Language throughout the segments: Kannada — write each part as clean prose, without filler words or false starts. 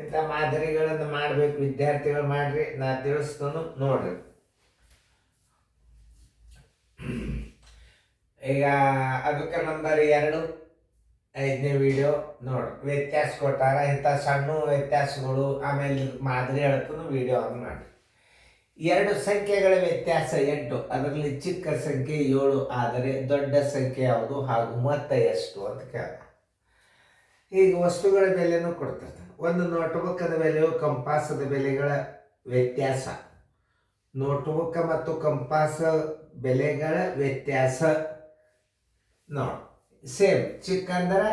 ಇಂಥ ಮಾದರಿಗಳನ್ನು ಮಾಡಬೇಕು ವಿದ್ಯಾರ್ಥಿಗಳು ಮಾಡ್ರಿ, ನಾ ತಿಳಿಸ್ತಾನು ನೋಡ್ರಿ. ಈಗ ಅದಕ್ಕೆ ನಂಬರ್ 2 5ನೇ ವಿಡಿಯೋ ನೋಡ್ರಿ. ವ್ಯತ್ಯಾಸ ಕೊಟ್ಟಾರ, ಇಂಥ ಸಣ್ಣ ವ್ಯತ್ಯಾಸಗಳು, ಆಮೇಲೆ ಮಾದರಿ ಹೇಳ್ತಾನು ವಿಡಿಯೋ ಆನ್ ಮಾಡಿ. 2 ಸಂಖ್ಯೆಗಳ ವ್ಯತ್ಯಾಸ 8, ಅದರಲ್ಲಿ ಚಿಕ್ಕ ಸಂಖ್ಯೆ 7 ಆದರೆ ದೊಡ್ಡ ಸಂಖ್ಯೆ ಯಾವುದು ಹಾಗೂ ಮೊತ್ತ ಎಷ್ಟು ಅಂತ ಕೇಳ. ಈಗ ವಸ್ತುಗಳ ಬೆಲೆನೂ ಕೊಡ್ತಿರ್ತಾನೆ. ಒಂದು ನೋಟ್ಬುಕ್ಕದ ಬೆಲೆಯು ಕಂಪಾಸದ ಬೆಲೆಗಳ ವ್ಯತ್ಯಾಸ. ನೋಟ್ಬುಕ್ ಮತ್ತು ಕಂಪಾಸ ಬೆಲೆಗಳ ವ್ಯತ್ಯಾಸ ನೋಡಿ. ಸೇಮ್ ಚಿಕ್ಕ ಅಂದ್ರೆ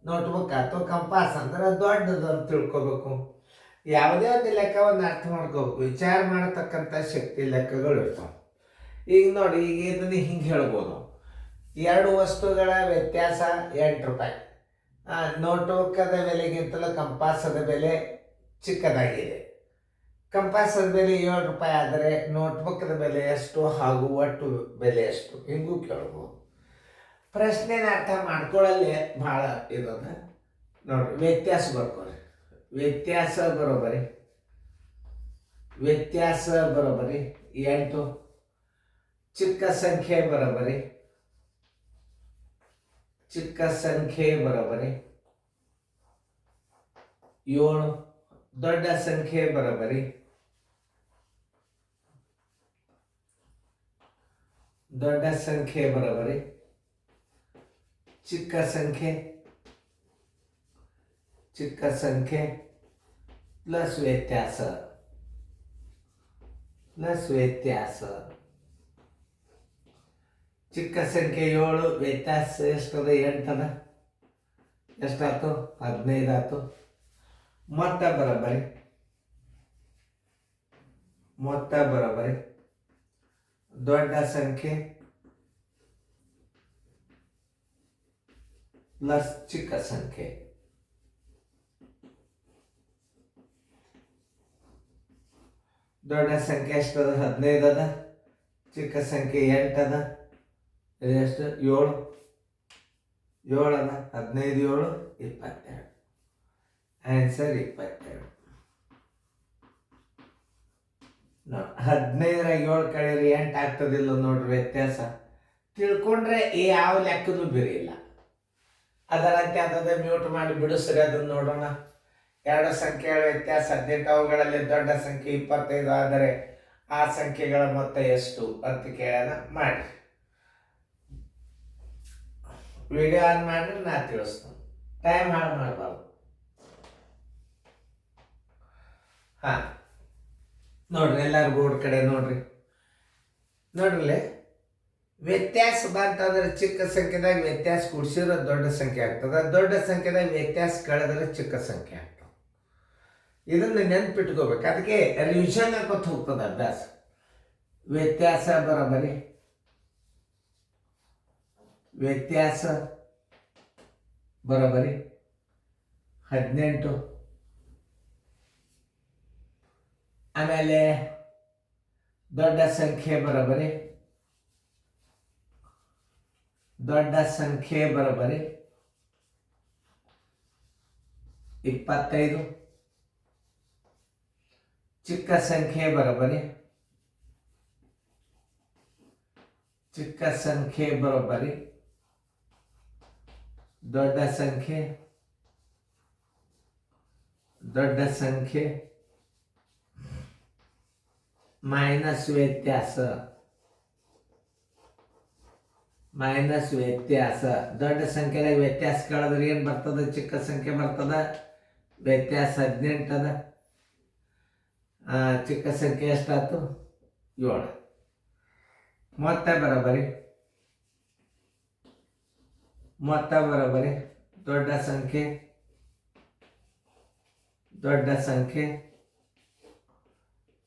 ನೋಟ್ಬುಕ್ ಆಯ್ತು, ಕಂಪಾಸ್ ಅಂದ್ರೆ ದೊಡ್ಡದು ಅಂತ ತಿಳ್ಕೊಬೇಕು. ಯಾವುದೇ ಒಂದು ಲೆಕ್ಕವನ್ನು ಅರ್ಥ ಮಾಡ್ಕೋಬೇಕು, ವಿಚಾರ ಮಾಡತಕ್ಕಂಥ ಶಕ್ತಿ ಲೆಕ್ಕಗಳು ಇರ್ತಾವೆ. ಈಗ ನೋಡಿ, ಈಗ ಇದನ್ನು ಹಿಂಗೆ ಹೇಳ್ಬೋದು, 2 ವಸ್ತುಗಳ ವ್ಯತ್ಯಾಸ 8 ರೂಪಾಯಿ. ನೋಟ್ಬುಕ್ಕದ ಬೆಲೆಗಿಂತಲೂ ಕಂಪಾಸದ ಬೆಲೆ ಚಿಕ್ಕದಾಗಿದೆ. ಕಂಪಾಸದ ಬೆಲೆ 7 ರೂಪಾಯಿ ಆದರೆ ನೋಟ್ಬುಕ್ಕದ ಬೆಲೆ ಎಷ್ಟು ಹಾಗೂ ಒಟ್ಟು ಬೆಲೆ ಎಷ್ಟು, ಹಿಂಗೂ ಕೇಳ್ಬೋದು. ಪ್ರಶ್ನೆನ ಅರ್ಥ ಮಾಡ್ಕೊಳ್ಳಲ್ಲೇ ಭಾಳ ಇರೋದ ನೋಡ್ರಿ. ವ್ಯತ್ಯಾಸ ಬರ್ಕೊಳ್ಳಿ. ವ್ಯತ್ಯಾಸ ಬರೋಬರಿ 8, ಚಿಕ್ಕ ಸಂಖ್ಯೆ ಬರೋಬರಿ 7, ದೊಡ್ಡ ಸಂಖ್ಯೆ ಬರೋಬರಿ ಚಿಕ್ಕ ಸಂಖ್ಯೆ ಪ್ಲಸ್ ವ್ಯತ್ಯಾಸ. ಚಿಕ್ಕ ಸಂಖ್ಯೆ 7, ವ್ಯತ್ಯಾಸ ಎಷ್ಟದ 8 ಅದ, ಎಷ್ಟಾಯ್ತು 15 ಆಯ್ತು. ಮೊತ್ತ ಬರೋಬರಿ ದೊಡ್ಡ ಸಂಖ್ಯೆ ಪ್ಲಸ್ ಚಿಕ್ಕ ಸಂಖ್ಯೆ. ದೊಡ್ಡ ಸಂಖ್ಯೆ ಎಷ್ಟದ 15 ಅದ, ಚಿಕ್ಕ ಸಂಖ್ಯೆ 8 ಅದ. ಎಷ್ಟು 7 ಅದ. 15 7 22. ಆನ್ಸರ್ 22. 15 7 ಕಳೆದ್ರೆ 8 ಆಗ್ತದಿಲ್ಲ ನೋಡ್ರಿ. ವ್ಯತ್ಯಾಸ ತಿಳ್ಕೊಂಡ್ರೆ ಯಾವ ಲೆಕ್ಕನೂ ಬೇರೆ ಇಲ್ಲ. ಅದರಂತೆ ಅದನ್ನು ಮ್ಯೂಟ್ ಮಾಡಿ ಬಿಡಿಸ್ರಿ, ಅದನ್ನು ನೋಡೋಣ. 2 ಸಂಖ್ಯೆಗಳ ವ್ಯತ್ಯಾಸ 18, ಅವುಗಳಲ್ಲಿ ದೊಡ್ಡ ಸಂಖ್ಯೆ 25 ಆದರೆ ಆ ಸಂಖ್ಯೆಗಳ ಮೊತ್ತ ಎಷ್ಟು ಅಂತ ಕೇಳೋಣ. ಮಾಡಿ ವಿಡಿಯೋ ಆನ್ ಮಾಡಿ, ನಾ ತಿಳಿಸ್ತೀನಿ. ಟೈಮ್ ಹಾಳು ಮಾಡಬಾರ್ದು. ನೋಡ್ರಿ, ಎಲ್ಲರೂ ಬೋರ್ಡ್ ಕಡೆ ನೋಡ್ರಿ. ವ್ಯತ್ಯಾಸ ಬಂತಂದ್ರೆ ಚಿಕ್ಕ ಸಂಖ್ಯೆದಾಗ ವ್ಯತ್ಯಾಸ ಕೂಡಿಸಿದ್ರೆ ದೊಡ್ಡ ಸಂಖ್ಯೆ ಆಗ್ತದೆ, ದೊಡ್ಡ ಸಂಖ್ಯೆದಾಗ ವ್ಯತ್ಯಾಸ ಕಳೆದ್ರೆ ಚಿಕ್ಕ ಸಂಖ್ಯೆ ಆಗ್ತದೆ. ಇದನ್ನು ನೆನ್ಪಿಟ್ಕೋಬೇಕು. ಅದಕ್ಕೆ ರಿವಿಷನ್ ಹಾಕೋತ ಹೋಗ್ತದೆ ಅಭ್ಯಾಸ. ವ್ಯತ್ಯಾಸ ಬರೋಬರಿ 18. ಆಮೇಲೆ ದೊಡ್ಡ ಸಂಖ್ಯೆ ಬರೋಬರಿ 25. ಚಿಕ್ಕ ಸಂಖ್ಯೆ ಬರೋಬರಿ ದೊಡ್ಡ ಸಂಖ್ಯೆ ಮೈನಸ್ ವ್ಯತ್ಯಾಸ. ದೊಡ್ಡ ಸಂಖ್ಯೆದಾಗ ವ್ಯತ್ಯಾಸ ಕಳೆದ್ರೆ ಏನು ಬರ್ತದೆ, ಚಿಕ್ಕ ಸಂಖ್ಯೆ ಬರ್ತದ. ವ್ಯತ್ಯಾಸ 18 ಅದ, ಚಿಕ್ಕ ಸಂಖ್ಯೆ ಎಷ್ಟಾಯ್ತು 7. ಮೊತ್ತ ಬರೋಬರಿ ದೊಡ್ಡ ಸಂಖ್ಯೆ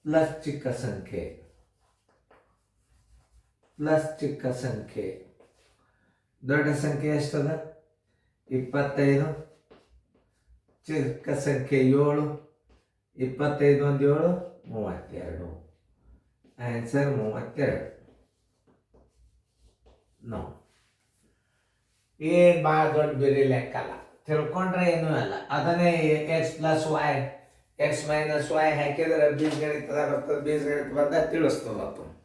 ಪ್ಲಸ್ ಚಿಕ್ಕ ಸಂಖ್ಯೆ. ದೊಡ್ಡ ಸಂಖ್ಯೆ ಎಷ್ಟದ 25, ಚಿಕ್ಕ ಸಂಖ್ಯೆ 7. 25 1 7 32. ಆನ್ಸರ್ 32. ಏನು ಭಾಳ ದೊಡ್ಡ ಬೇರೆ ಲೆಕ್ಕ ಅಲ್ಲ, ತಿಳ್ಕೊಂಡ್ರೆ ಏನೂ ಅಲ್ಲ. ಅದನ್ನೇ x + y X minus Y ಹಾಕಿದ್ರೆ ಬೀಜಗಣಿತದ ಬರ್ತದೆ, ಬೀಜಗಣಿತ ಬಂದ ತಿಳಿಸ್ತದತ್ತು.